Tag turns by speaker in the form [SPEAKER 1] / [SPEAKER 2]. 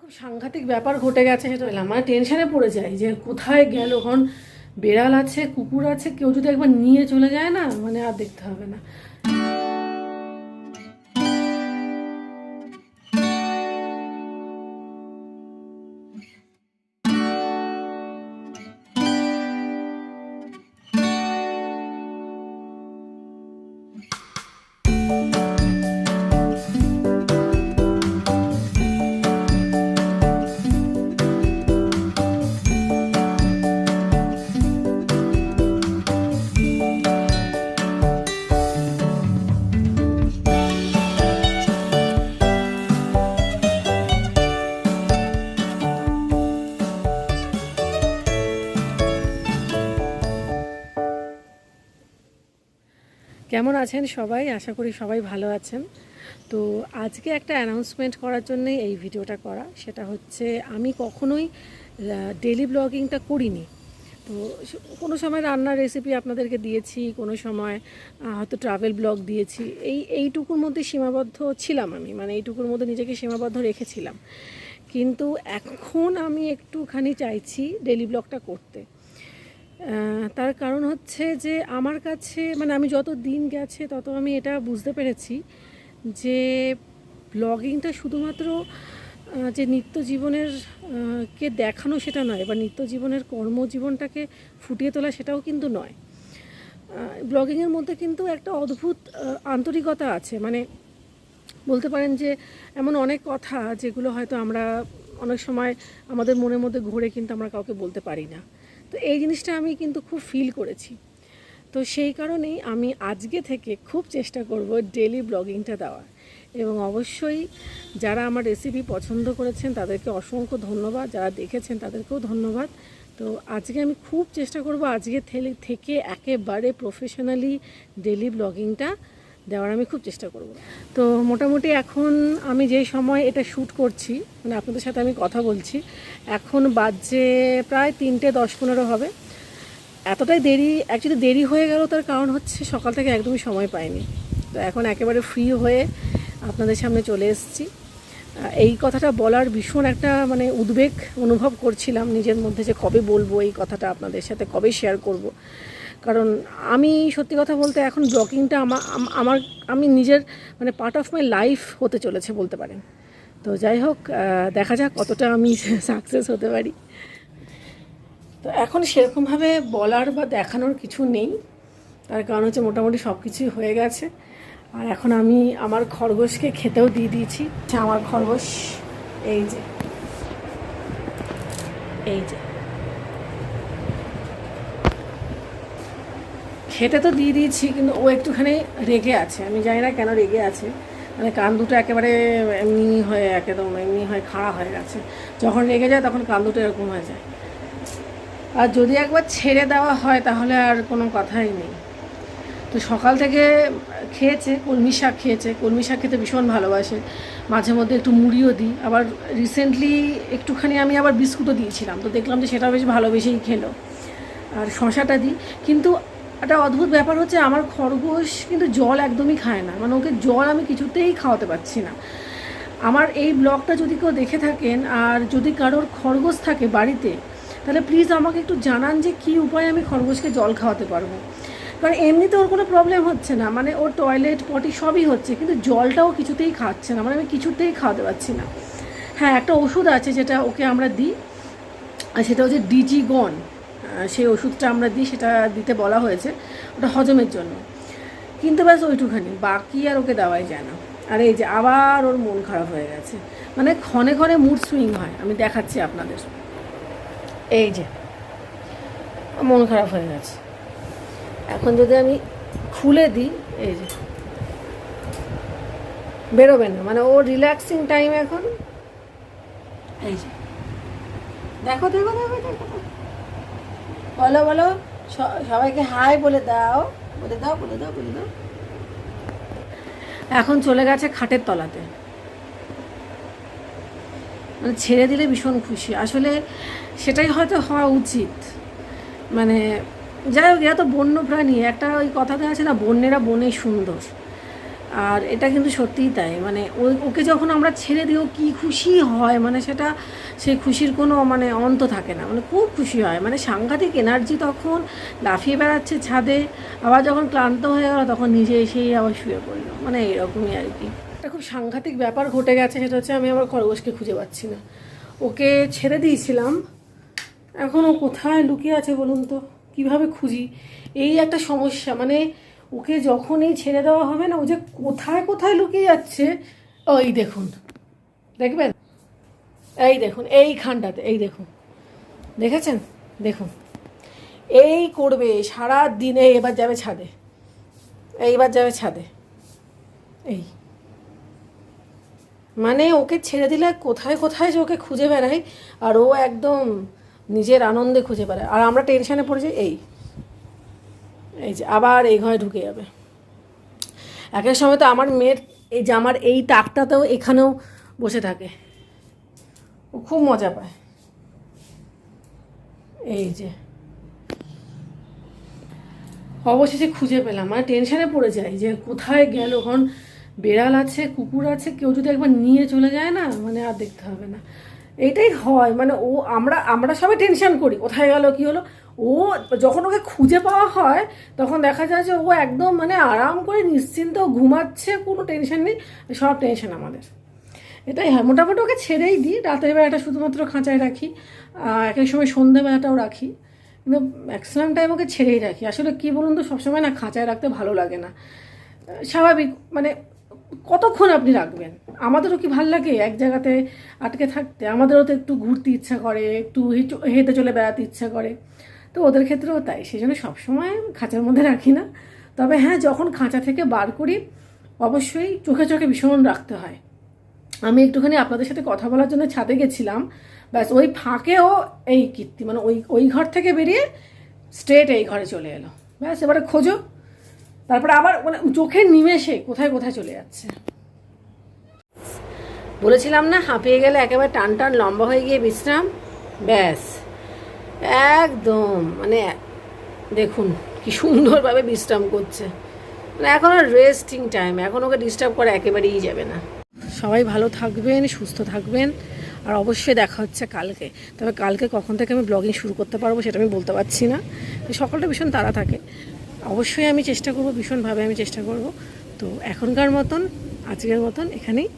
[SPEAKER 1] খুব সাংঘাতিক ব্যাপার ঘটে গেছে, সেটা মানে টেনশনে পড়ে যাই যে কোথায় গেল। কারণ বেড়াল আছে, কুকুর আছে, কেউ যদি একবার নিয়ে চলে যায় না, মানে আর দেখতে হবে না। কেমন আছেন সবাই? আশা করি সবাই ভালো আছেন। তো আজকে একটা অ্যানাউন্সমেন্ট করার জন্যই এই ভিডিওটা করা। সেটা হচ্ছে, আমি কখনোই ডেলি ব্লগিংটা করিনি। তো কোনো সময় রান্নার রেসিপি আপনাদেরকে দিয়েছি, কোনো সময় হয়তো ট্রাভেল ব্লগ দিয়েছি। এইটুকুর মধ্যে সীমাবদ্ধ ছিলাম আমি, মানে এইটুকুর মধ্যে নিজেকে সীমাবদ্ধ রেখেছিলাম। কিন্তু এখন আমি একটুখানি চাইছি ডেলি ব্লগটা করতে। তার কারণ হচ্ছে যে আমার কাছে, মানে আমি যত দিন গেছে তত আমি এটা বুঝতে পেরেছি যে ব্লগিংটা শুধুমাত্র যে নিত্য জীবনের কে দেখানো সেটা নয়, বা নিত্য জীবনের কর্মজীবনটাকে ফুটিয়ে তোলা সেটাও কিন্তু নয়। ব্লগিংয়ের মধ্যে কিন্তু একটা অদ্ভুত আন্তরিকতা আছে। মানে বলতে পারেন যে এমন অনেক কথা যেগুলো হয়তো আমরা অনেক সময় আমাদের মনের মধ্যে ঘুরে কিন্তু আমরা কাউকে বলতে পারি না। তো এই জিনিসটা আমি কিন্তু খুব ফিল করেছি। তো সেই কারণেই আমি আজকে থেকে খুব চেষ্টা করব ডেলি ব্লগিংটা দেওয়ার। এবং অবশ্যই যারা আমার রেসিপি পছন্দ করেছেন তাদেরকে অসংখ্য ধন্যবাদ, যারা দেখেছেন তাদেরকেও ধন্যবাদ। তো আজকে আমি খুব চেষ্টা করব আজকে থেকে একেবারে প্রফেশনালি ডেলি ব্লগিংটা দেওয়ার আমি খুব চেষ্টা করব। তো মোটামুটি এখন আমি যে সময় এটা শ্যুট করছি, মানে আপনাদের সাথে আমি কথা বলছি, এখন বাজে প্রায় 3:10-15 হবে। এতটাই অ্যাকচুয়ালি দেরি হয়ে গেল, তার কারণ হচ্ছে সকাল থেকে একদমই সময় পাইনি। তো এখন একেবারে ফ্রি হয়ে আপনাদের সামনে চলে এসেছি। এই কথাটা বলার ভীষণ একটা মানে উদ্বেগ অনুভব করছিলাম নিজের মধ্যে, যে কবে বলবো এই কথাটা আপনাদের সাথে, কবে শেয়ার করব। কারণ আমি সত্যি কথা বলতে এখন ব্লগিংটা আমার আমি নিজের মানে পার্ট অফ মাই লাইফ হতে চলেছে বলতে পারেন। তো যাই হোক, দেখা যাক কতটা আমি সাকসেস হতে পারি। তো এখন সেরকমভাবে বলার বা দেখানোর কিছু নেই, তার কারণ হচ্ছে মোটামুটি সব কিছুই হয়ে গেছে। আর এখন আমি আমার খরগোশকে খেতেও দিয়ে দিয়েছি। আমার খরগোশ এই যে খেতে তো দিয়ে দিয়েছি, কিন্তু ও একটুখানি রেগে আছে। আমি জানি না কেন রেগে আছে, মানে কান দুটো একেবারে এমনি হয়ে খাড়া হয়ে গেছে। যখন রেগে যায় তখন কান দুটো এরকম হয়ে যায়। আর যদি একবার ছেড়ে দেওয়া হয় তাহলে আর কোনো কথাই নেই। তো সকাল থেকে খেয়েছে, কলমি শাক খেয়েছে। কলমি শাক খেতে ভীষণ ভালোবাসে। মাঝে মধ্যে একটু মুড়িও দিই। আবার রিসেন্টলি একটুখানি আমি আবার বিস্কুটও দিয়েছিলাম, তো দেখলাম যে সেটা বেশ ভালোবেসেই খেলো। আর শশাটা দিই। কিন্তু একটা অদ্ভুত ব্যাপার হচ্ছে, আমার খরগোশ কিন্তু জল একদমই খায় না। মানে ওকে জল আমি কিছুতেই খাওয়াতে পারছি না। আমার এই ব্লগটা যদি কেউ দেখে থাকেন, আর যদি কারোর খরগোশ থাকে বাড়িতে, তাহলে প্লিজ আমাকে একটু জানান যে কী উপায়ে আমি খরগোশকে জল খাওয়াতে পারবো। কারণ এমনিতে ওর কোনো প্রবলেম হচ্ছে না, মানে ওর টয়লেট পটি সবই হচ্ছে, কিন্তু জলটাও কিছুতেই খাচ্ছে না। মানে আমি কিছুতেই খাওয়াতে পারছি না। হ্যাঁ, একটা ওষুধ আছে যেটা ওকে আমরা দিই, আর সেটা হচ্ছে ডিজিগন। সেই ওষুধটা আমরা দিই, সেটা দিতে বলা হয়েছে, ওটা হজমের জন্য। কিন্তু ব্যাস ওইটুখানি, বাকি আর ওকে দেওয়াই যায় না। আর এই যে আবার ওর মন খারাপ হয়ে গেছে, মানে ক্ষণে ক্ষণে মুড সুইং হয়। আমি দেখাচ্ছি আপনাদের, এই যে মন খারাপ হয়ে গেছে। এখন যদি আমি খুলে দিই, এই যে বেরোবে না, মানে ও রিল্যাক্সিং টাইম এখন। এই যে দেখো দেখো দেখো দেখো, বলো বলো, সবাইকে হাই বলে দাও, বলে দাও বলে দাও বলে দাও। এখন চলে গেছে খাটের তলাতে, মানে ছেড়ে দিলে ভীষণ খুশি। আসলে সেটাই হয়তো হওয়া উচিত। মানে যাই হোক, এরা তো বন্য প্রাণী। একটা ওই কথাতে আছে না, বন্যেরা বনে সুন্দর। আর এটা কিন্তু সত্যিই তাই, মানে ওকে যখন আমরা ছেড়ে দিই ও কী খুশি হয়, মানে সেটা সেই খুশির কোনো মানে অন্ত থাকে না, মানে খুব খুশি হয়, মানে সাংঘাতিক এনার্জি, তখন লাফিয়ে বেড়াচ্ছে ছাদে, আবার যখন ক্লান্ত হয়ে গেল তখন নিজে এসেই আবার শুয়ে পড়লো, মানে এরকমই আর কি। একটা খুব সাংঘাতিক ব্যাপার ঘটে গেছে, সেটা হচ্ছে আমি আমার খরগোশকে খুঁজে পাচ্ছি না। ওকে ছেড়ে দিয়েছিলাম, এখন ও কোথায় লুকিয়ে আছে বলুন তো, কিভাবে খুঁজি, এই একটা সমস্যা। মানে ওকে যখনই ছেড়ে দেওয়া হবে না, ও যে কোথায় কোথায় লুকিয়ে যাচ্ছে। ওই দেখুন, দেখবেন, এই দেখুন এইখানটাতে, এই দেখুন, দেখেছেন, দেখুন এই করবে সারা দিনে, এবার যাবে ছাদে, এইবার যাবে ছাদে, এই মানে ওকে ছেড়ে দিলে কোথায় কোথায় যে ওকে খুঁজে বেড়াই, আর ও একদম নিজের আনন্দে খুঁজে বেড়ায়, আর আমরা টেনশানে পড়ে যাই। এই যে আবার এই ঘরে ঢুকে যাবে। এক এক সময় তো আমার মেয়ের এই জামার এই তাকটাতেও এখানেও বসে থাকে, ও খুব মজা পায়। এই যে অবশেষে খুঁজে পেলাম, মানে টেনশানে পড়ে যাই যে কোথায় গেল, কারণ বেড়াল আছে, কুকুর আছে, কেউ যদি একবার নিয়ে চলে যায় না, মানে আর দেখতে হবে না। এইটাই হয়, মানে ও আমরা আমরা সবাই টেনশান করি কোথায় গেল কী হলো। ও যখন ওকে খুঁজে পাওয়া হয় তখন দেখা যায় যে ও একদম মানে আরাম করে নিশ্চিন্ত ঘুমাচ্ছে, কোনো টেনশন নেই, সব টেনশন আমাদের। এটাই হয়, মোটামুটি ওকে ছেড়েই দিই, রাতের বেলাটা শুধুমাত্র খাঁচায় রাখি, এক এক সময় সন্ধ্যেবেলাটাও রাখি, কিন্তু ম্যাক্সিমাম টাইম ওকে ছেড়েই রাখি। আসলে কী বলুন তো, সবসময় না খাঁচায় রাখতে ভালো লাগে না, স্বাভাবিক, মানে কতক্ষণ আপনি রাখবেন, আমাদেরও কি ভাল লাগে এক জায়গাতে আটকে থাকতে, আমাদেরও তো একটু ঘুরতে ইচ্ছা করে, একটু হেঁটে চলে বেড়াতে ইচ্ছা করে, তো ওদের ক্ষেত্রেও তাই, সেই জন্য সবসময় খাঁচার মধ্যে রাখি না। তবে হ্যাঁ, যখন খাঁচা থেকে বার করি অবশ্যই চোখে চোখে ভীষণ রাখতে হয়। আমি একটুখানি আপনাদের সাথে কথা বলার জন্য ছাদে গেছিলাম, ব্যাস ওই ফাঁকেও এই কীর্তি, মানে ওই ঘর থেকে বেরিয়ে স্ট্রেট এই ঘরে চলে এলো, ব্যাস এবারে খোঁজো, তারপরে আবার মানে চোখের নিমেষে কোথায় কোথায় চলে যাচ্ছে। বলেছিলাম না, হাঁপিয়ে গেলে একেবারে টান টান লম্বা হয়ে গিয়ে বিশ্রাম, ব্যাস একদম, মানে দেখুন কি সুন্দরভাবে বিশ্রাম করছে, মানে এখন আর রেস্টিং টাইম, এখন ওকে ডিস্টার্ব করা একেবারেই যাবে না। সবাই ভালো থাকবেন, সুস্থ থাকবেন, আর অবশ্যই দেখা হচ্ছে কালকে। তবে কালকে কখন থেকে আমি ব্লগিং শুরু করতে পারবো সেটা আমি বলতে পারছি না, সকালটা ভীষণ তাড়া থাকে, অবশ্যই আমি চেষ্টা করব, ভীষণভাবে আমি চেষ্টা করব। তো এখনকার মতন, আজকের মতন এখানেই